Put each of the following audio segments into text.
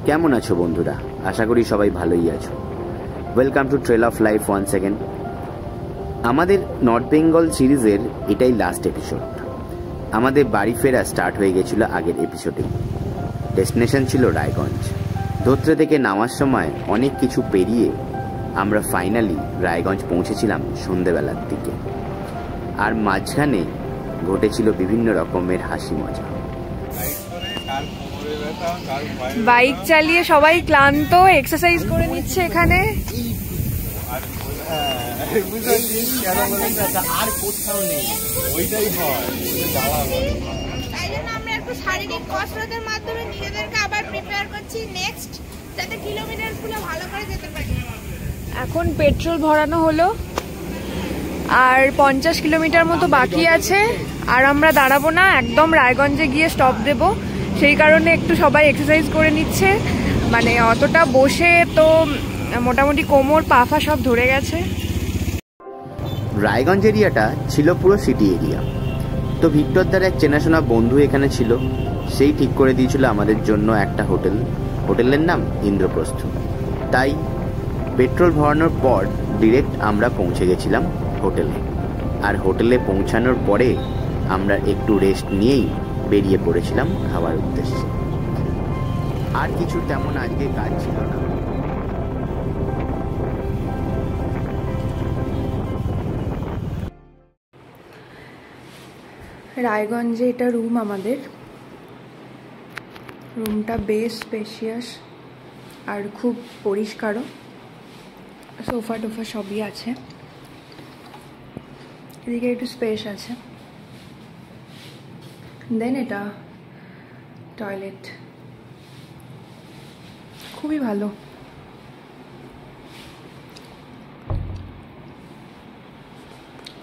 কেমন আছো বন্ধুরা? আশা করি সবাই ভালোই আছো। Welcome to trail of life once second. আমাদের নর্থ বেঙ্গল সিরিজের এটাই লাস্ট এপিসোড। আমাদের বাড়ি ফেরা স্টার্ট হয়ে গেছিল আগের এপিসোডে। ডেস্টিনেশন ছিল রায়গঞ্জ। ধোত্রে থেকে নামার সময় অনেক কিছু পেরিয়ে আমরা ফাইনালি রায়গঞ্জ পৌঁছেছিলাম সন্ধেবেলার দিকে। আর মাঝখানে ঘটেছিল বিভিন্ন রকমের হাসি মজা। বাইক চালিয়ে সবাই ক্লান্ত, এক্সারসাইজ করে নিচ্ছে এখানে। আর কোথাও নেই, ওইটাই হয়। তাই জন্য আমরা একটু শারীরিক কসরতের মাধ্যমে নিজেদেরকে আবার প্রিপেয়ার করছি নেক্সট, যাতে কিলোমিটারগুলো ভালো করে যেতে পারি। এখন পেট্রোল ভরানো হলো, আর 50 কিলোমিটার মতো বাকি আছে। আর আমরা দাঁড়াবো না, একদম রায়গঞ্জে গিয়ে স্টপ দেব। সেই কারণে একটু সবাই এক্সারসাইজ করে নিচ্ছে। মানে অতটা বসে তো মোটামুটি কোমর পাফা সব ধরে গেছে। রায়গঞ্জ এরিয়াটা ছিল পুরো সিটি এরিয়া। তো ভিক্টরদার এক চেনাশোনা বন্ধু এখানে ছিল। সেই ঠিক করে দিয়েছিল আমাদের জন্য একটা হোটেল। হোটেলের নাম ইন্দ্রপ্রস্থ। তাই পেট্রোল ভরানোর পর ডিরেক্ট আমরা পৌঁছে গেছিলাম হোটেলে। আর হোটেলে পৌঁছানোর পরে আমরা একটু রেস্ট নিয়েই বেরিয়ে পড়েছিলাম খাওয়ার উদ্দেশ্যে। আর কিছু তেমন আজকে কাজ ছিল না। রায়গঞ্জে এটা রুম আমাদের। রুমটা বেশ স্পেশিয়াস আর খুব পরিষ্কারও। সোফা টোফা সবই আছে। এদিকে একটু স্পেস আছে। দেন এটা টয়লেট, খুবই ভালো।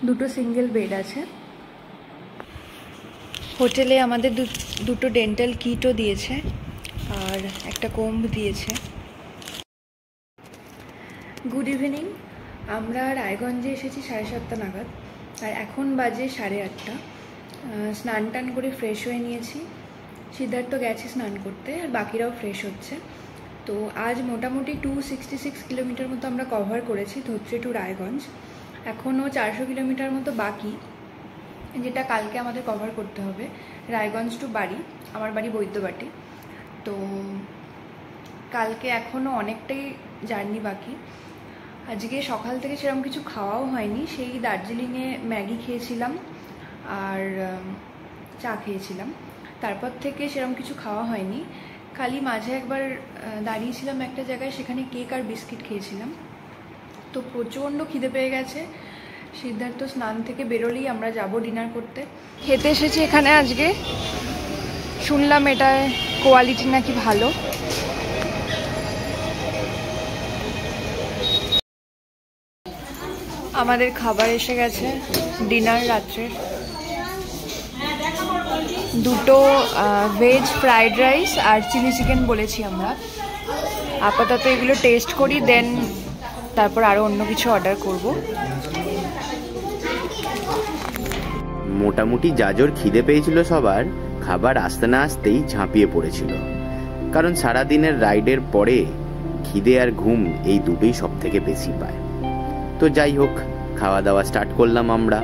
দুটো সিঙ্গেল বেড আছে। হোটেলে আমাদের দুটো ডেন্টাল কিটও দিয়েছে আর একটা কোম্ব দিয়েছে। Good evening. আমরা রায়গঞ্জে এসেছি 7:30 নাগাদ, আর এখন বাজে 8:30। স্নান টান করে ফ্রেশ হয়ে নিয়েছি। সিদ্ধার্থ গেছে স্নান করতে, আর বাকিরাও ফ্রেশ হচ্ছে। তো আজ মোটামুটি 266 কিলোমিটার মতো আমরা কভার করেছি ধোত্রে টু রায়গঞ্জ। এখনও 400 কিলোমিটার মতো বাকি, যেটা কালকে আমাদের কভার করতে হবে। রায়গঞ্জ টু বাড়ি, আমার বাড়ি বৈদ্যবাটি। তো কালকে এখনও অনেকটাই জার্নি বাকি। আজকে সকাল থেকে সেরকম কিছু খাওয়াও হয়নি। সেই দার্জিলিংয়ে ম্যাগি খেয়েছিলাম আর চা খেয়েছিলাম। তারপর থেকে সেরকম কিছু খাওয়া হয়নি। খালি মাঝে একবার দাঁড়িয়েছিলাম একটা জায়গায়, সেখানে কেক আর বিস্কিট খেয়েছিলাম। তো প্রচণ্ড খিদে পেয়ে গেছে। সিদ্ধার্থ স্নান থেকে বেরোলেই আমরা যাব ডিনার করতে। খেতে এসেছি এখানে আজকে। শুনলাম এটায় কোয়ালিটি নাকি ভালো। আমাদের খাবার এসে গেছে, ডিনার রাত্রের। দুটো ভেজ ফ্রাইড রাইস আর চিলি চিকেন বলেছি আমরা। আপাতত এগুলো টেস্ট করি, দেন তারপর আরও অন্য কিছু অর্ডার করব। মোটামুটি যাজোর খিদে পেয়েছিল সবার। খাবার আসতে না আসতেই ঝাঁপিয়ে পড়েছিল, কারণ সারাদিনের রাইডের পরে খিদে আর ঘুম এই দুটোই সব থেকে বেশি পায়। তো যাই হোক, খাওয়া দাওয়া স্টার্ট করলাম আমরা।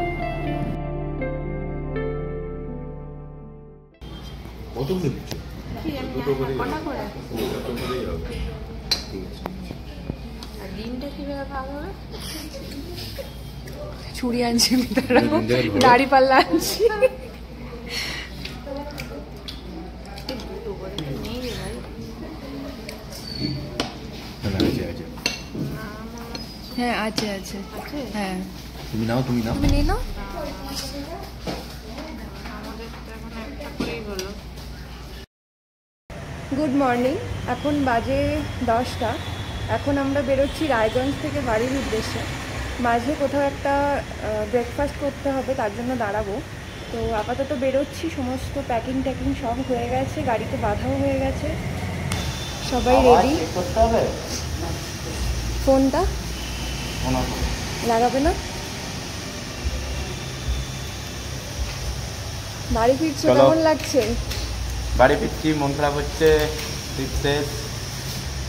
ছুরি আনছি, দাড়ি পাল্লা আনছি। হ্যাঁ আছে আছে। হ্যাঁ তুমি নাও, তুমি নাও, তুমি নিয়ে নাও। Good morning. এখন বাজে 10টা। এখন আমরা বেরোচ্ছি রায়গঞ্জ থেকে বাড়ির উদ্দেশ্যে। মাঝে কোথাও একটা ব্রেকফাস্ট করতে হবে, তার জন্য দাঁড়াবো। তো আপাতত বেরোচ্ছি। সমস্ত প্যাকিং ট্যাকিং সব হয়ে গেছে, গাড়িতে বাঁধাও হয়ে গেছে, সবাই রেডি। ফোনটা লাগাবে না? বাড়ি ফিরছো, কেমন লাগছে? বাড়ি ফিরছি, মন খারাপ হচ্ছে।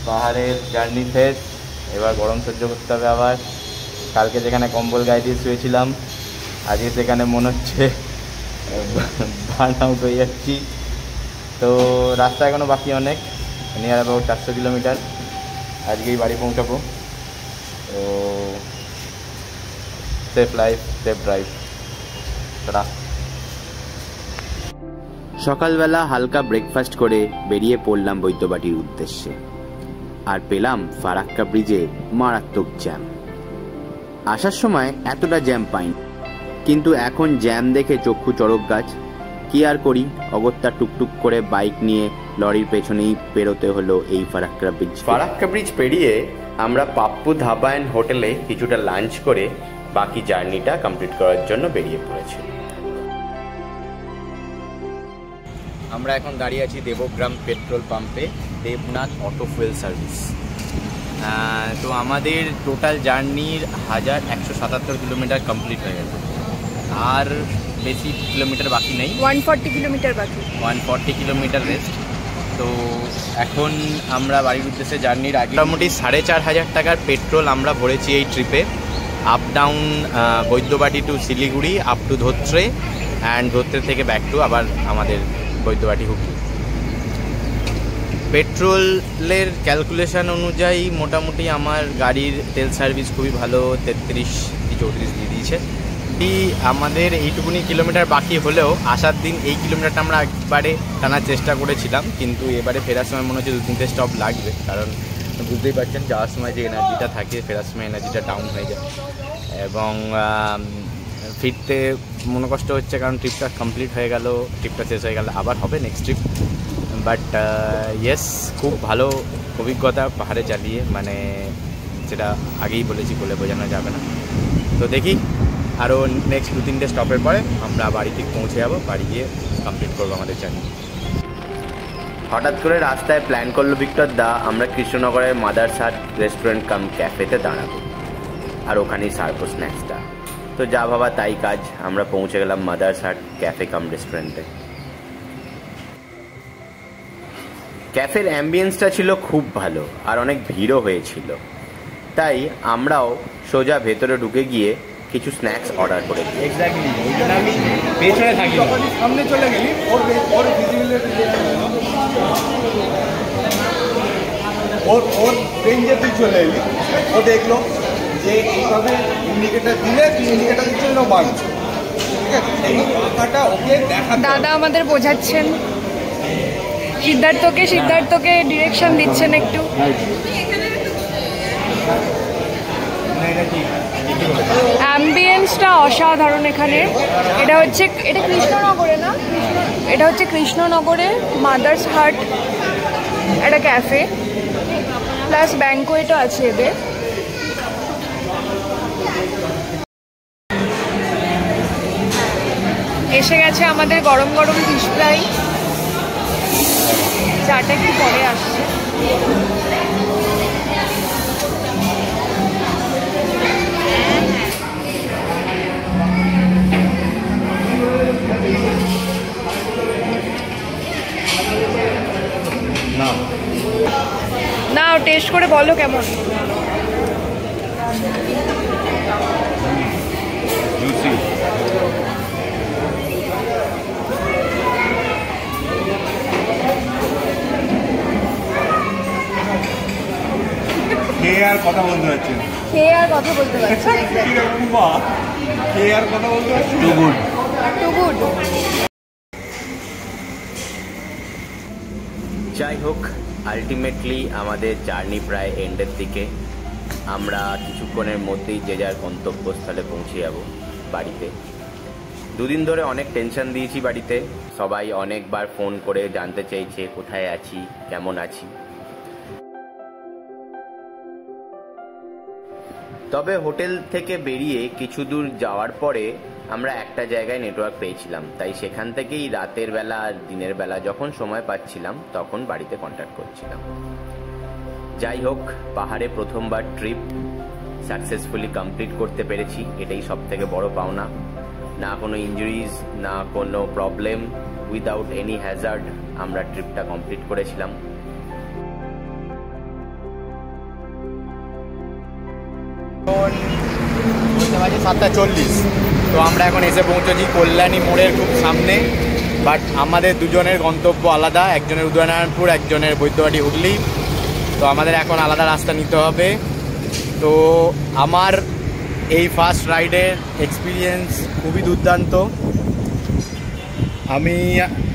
পাহাড়ের জার্নি শেষ, এবার গরম সহ্য করতে হবে আবার। কালকে যেখানে কম্বল গায়ে দিয়ে শুয়েছিলাম, আজকে সেখানে মনে হচ্ছে বার্ন আউট হয়ে যাচ্ছি। তো রাস্তা এখনও বাকি অনেক, নিয়ার অ্যাবাউট 400 কিলোমিটার। আজকেই বাড়ি পৌঁছাবো। তো safe life, safe drive. Tata. সকালবেলা হালকা ব্রেকফাস্ট করে বেরিয়ে পড়লাম বৈদ্যবাটির উদ্দেশ্যে, আর পেলাম ফারাক্কা ব্রিজে মারাত্মক জ্যাম। আসার সময় এতটা জ্যাম পাইনি, কিন্তু এখন জ্যাম দেখে চক্ষু চড়ক গাছ। কি আর করি, অগত্যা টুকটুক করে বাইক নিয়ে লরির পেছনেই পেরোতে হলো এই ফারাক্কা ব্রিজ। ফারাক্কা ব্রিজ পেরিয়ে আমরা পাপ্পু ধাবা অ্যান্ড হোটেলে কিছুটা লাঞ্চ করে বাকি জার্নিটা কমপ্লিট করার জন্য বেরিয়ে পড়েছি। আমরা এখন দাঁড়িয়ে আছি দেবগ্রাম পেট্রোল পাম্পে, দেবনাথ অটো ফুয়েল সার্ভিস। তো আমাদের টোটাল জার্নির 1177 কিলোমিটার কমপ্লিট হয়ে গেছে, আর বেশি কিলোমিটার বাকি নেই। 140 কিলোমিটার বাকি, 140 কিলোমিটার রেস্ট। তো এখন আমরা বাড়ির উদ্দেশ্যে জার্নির আগে মোটামুটি 4500 টাকার পেট্রোল আমরা ভরেছি এই ট্রিপে। Up down Baidyabati to Siliguri, up to Dhotrey, and Dhotrey থেকে ব্যাক টু আবার আমাদের বৈদ্যবাটি হুগলি। পেট্রোলের ক্যালকুলেশন অনুযায়ী মোটামুটি আমার গাড়ির তেল সার্ভিস খুবই ভালো, 33-34 দিয়ে দিয়েছে। আমাদের এইটুকুনি কিলোমিটার বাকি হলেও আসার দিন এই কিলোমিটারটা আমরা একবারে টানার চেষ্টা করেছিলাম, কিন্তু এবারে ফেরার সময় মনে হচ্ছে 2-3টে স্টপ লাগবে, কারণ বুঝতেই পারছেন যাওয়ার সময় যে এনার্জিটা থাকে ফেরার সময় এনার্জিটা ডাউন হয়ে যায়। এবং ফিরতে মনে কষ্ট হচ্ছে, কারণ ট্রিপটা কমপ্লিট হয়ে গেল, ট্রিপটা শেষ হয়ে গেল, আবার হবে নেক্সট ট্রিপ। বাট ইয়েস, খুব ভালো অভিজ্ঞতা পাহাড়ে চালিয়ে, মানে যেটা আগেই বলেছি, বলে বোঝানো যাবে না। তো দেখি আরও নেক্সট 2-3টে স্টপের পরে আমরা বাড়িতে পৌঁছে যাবো, বাড়ি গিয়ে কমপ্লিট করবো আমাদের জার্নি। হঠাৎ করে রাস্তায় প্ল্যান করলো ভিক্টর দা আমরা কৃষ্ণনগরের মাদার্স হাট রেস্টুরেন্ট কাম ক্যাফেতে দাঁড়াবো, আর ওখানেই সারবো স্ন্যাক্সটা। তো যা ভাবা তাই কাজ, আমরা পৌঁছে গেলাম মাদার্স হাট ক্যাফে কাম রেস্টুরেন্টে। ক্যাফের অ্যাম্বিয়েন্সটা ছিল খুব ভালো, আর অনেক ভিড়ও হয়েছিল, তাই আমরাও সোজা ভেতরে ঢুকে গিয়ে কিছু স্ন্যাক্স অর্ডার করে দিই। এক্স্যাক্টলি, আমি পেছনে থাকি, সামনে চলে গেলি ওর রেঞ্জে তুই চলে এলি, ও দেখলো যে এইভাবে ইন্ডিকেটার দিলে তুই ইন্ডিকেটার দিচ্ছ না বাড়ছে, ঠিক আছে? এই আঁকাটা ওকে দেখা দাদা আমাদের বোঝাচ্ছেন, সিদ্ধার্থকে ডিরেকশন দিচ্ছেন একটু। অ্যাম্বিয়েন্সটা অসাধারণ এখানে। এটা কৃষ্ণনগরে না, এটা হচ্ছে কৃষ্ণনগরের মাদার্স হাট একটা ক্যাফে, প্লাস ব্যাংকোয়েটও আছে এদের। এসে গেছে আমাদের গরম গরম ফিশ ফ্রাই, চাটা একটু পরে আসছে। না টেস্ট করে বলো কেমন। জুসি। খেয়ে আর কথা বলতে পারছি না, খেয়ে আর কথা বলতে পারছি না, খেয়ে আর কথা বলতে পারছি না। Too good. যাই হোক, আলটিমেটলি আমাদের জার্নি প্রায় এন্ডের দিকে। আমরা কিছুক্ষণের মধ্যেই যে যার গন্তব্যস্থলে পৌঁছে যাব, বাড়িতে। দুদিন ধরে অনেক টেনশন দিয়েছি বাড়িতে, সবাই অনেকবার ফোন করে জানতে চাইছে কোথায় আছি, কেমন আছি। তবে হোটেল থেকে বেরিয়ে কিছু দূর যাওয়ার পরে আমরা একটা জায়গায় নেটওয়ার্ক পেয়েছিলাম, তাই সেখান থেকেই রাতের বেলা আর দিনের বেলা যখন সময় পাচ্ছিলাম তখন বাড়িতে কন্ট্যাক্ট করছিলাম। যাই হোক, পাহাড়ে প্রথমবার ট্রিপ সাকসেসফুলি কমপ্লিট করতে পেরেছি, এটাই সব থেকে বড় পাওনা। না কোনো ইনজুরিজ, না কোনো প্রবলেম, উইদাউট এনি হ্যাজার্ড আমরা ট্রিপটা কমপ্লিট করেছিলাম। বাজে 7:40। তো আমরা এখন এসে পৌঁছেছি কল্যাণী মোড়ের খুব সামনে। বাট আমাদের দুজনের গন্তব্য আলাদা, একজনের উদয়নারায়ণপুর, একজনের বৈদ্যবাটি হুগলি। তো আমাদের এখন আলাদা রাস্তা নিতে হবে। তো আমার এই ফার্স্ট রাইডের এক্সপিরিয়েন্স খুবই দুর্দান্ত। আমি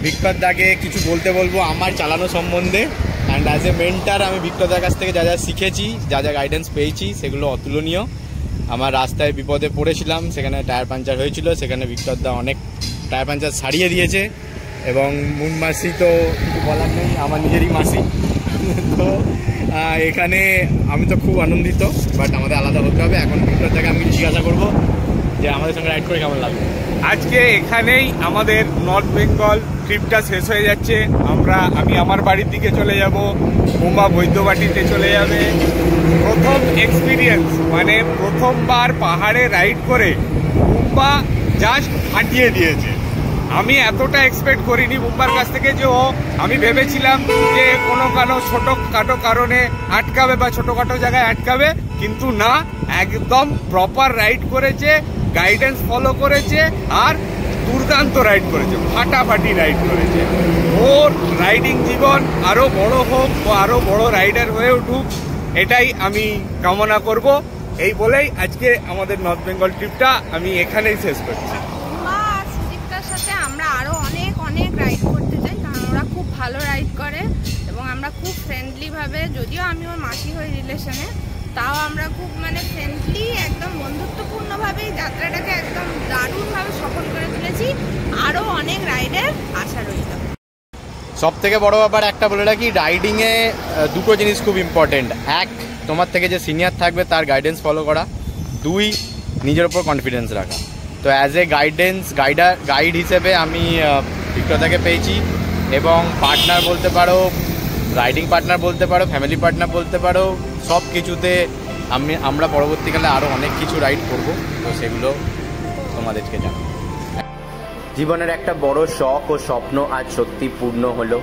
ভিক্টর দাকে কিছু বলবো আমার চালানো সম্বন্ধে। অ্যান্ড অ্যাজ এ মেন্টার আমি ভিক্টর দার কাছ থেকে যা যা শিখেছি, যা যা গাইডেন্স পেয়েছি, সেগুলো অতুলনীয়। আমার রাস্তায় বিপদে পড়েছিলাম, সেখানে টায়ার পাঞ্চার হয়েছিল, সেখানে ভিক্টর দা অনেক টায়ার পাঞ্চার সারিয়ে দিয়েছে। এবং মুন মাসি তো কিছু বলার নেই, আমার নিজেরই মাসি। তো এখানে আমি তো খুব আনন্দিত। বাট আমাদের আলাদা হতে হবে। এখন ভিক্টর দাকে আমি জিজ্ঞাসা করবো যে আমাদের সঙ্গে রাইড করে কেমন লাগবে। আজকে এখানেই আমাদের নর্থ বেঙ্গল ট্রিপটা শেষ হয়ে যাচ্ছে। আমি আমার বাড়ির দিকে চলে যাব, মুম্বা বৈদ্যবাটিতে চলে যাবে। প্রথম এক্সপিরিয়েন্স, মানে প্রথমবার পাহাড়ে রাইড করে মুম্বা জাস্ট ফাটিয়ে দিয়েছে। আমি এতটা এক্সপেক্ট করিনি মুম্বার কাছ থেকে যে আমি ভেবেছিলাম যে কোনো ছোটোখাটো কারণে আটকাবে বা ছোটোখাটো জায়গায় আটকাবে, কিন্তু না, একদম প্রপার রাইড করেছে, গাইডেন্স ফলো করেছে আর দুর্দান্ত রাইড করেছে, ফাটাফাটি রাইড করেছে। ওর রাইডিং জীবন আরও বড় হোক ও আরও বড় রাইডার হয়ে উঠুক, এটাই আমি কামনা করব। এই বলেই আজকে আমাদের নর্থ বেঙ্গল ট্রিপটা আমি এখানেই শেষ করছি। সুদীপ্তার সাথে আমরা আরও অনেক রাইড করতে চাই, কারণ ওরা খুব ভালো রাইড করে এবং আমরা খুব ফ্রেন্ডলিভাবে, যদিও আমি ওর মাসি হই রিলেশনে, তাও আমরা খুব ফ্রেন্ডলি, একদম বন্ধুত্বপূর্ণভাবেই যাত্রাটাকে একদম দারুণভাবে সফল করে তুলেছি। আরও অনেক রাইডের আশা রইল। সব থেকে বড় ব্যাপার একটা বলে রাখি, রাইডিংয়ে দুটো জিনিস খুব ইম্পর্টেন্ট। এক, তোমার থেকে যে সিনিয়র থাকবে তার গাইডেন্স ফলো করা। দুই, নিজের ওপর কনফিডেন্স রাখা। তো অ্যাজ এ গাইড হিসেবে আমি ভিক্টরদাকে পেয়েছি, এবং পার্টনার বলতে পারো, রাইডিং পার্টনার বলতে পারো, ফ্যামিলি পার্টনার বলতে পারো, সব কিছুতে আমরা পরবর্তীকালে আরও অনেক কিছু রাইড করব। তো সেগুলো তোমাদেরকে জানাবো। জীবনের একটা বড় শখ ও স্বপ্ন আজ সত্যি পূর্ণ হলো।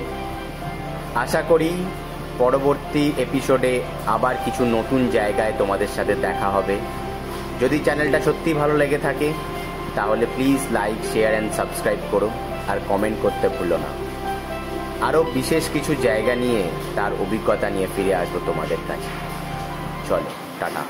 আশা করি পরবর্তী এপিসোডে আবার কিছু নতুন জায়গায় তোমাদের সাথে দেখা হবে। যদি চ্যানেলটা সত্যি ভালো লেগে থাকে তাহলে please like, share and subscribe করো, আর কমেন্ট করতে ভুলো না। আরও বিশেষ কিছু জায়গা নিয়ে, তার অভিজ্ঞতা নিয়ে ফিরে আসবো তোমাদের কাছে। চলো, টাটা।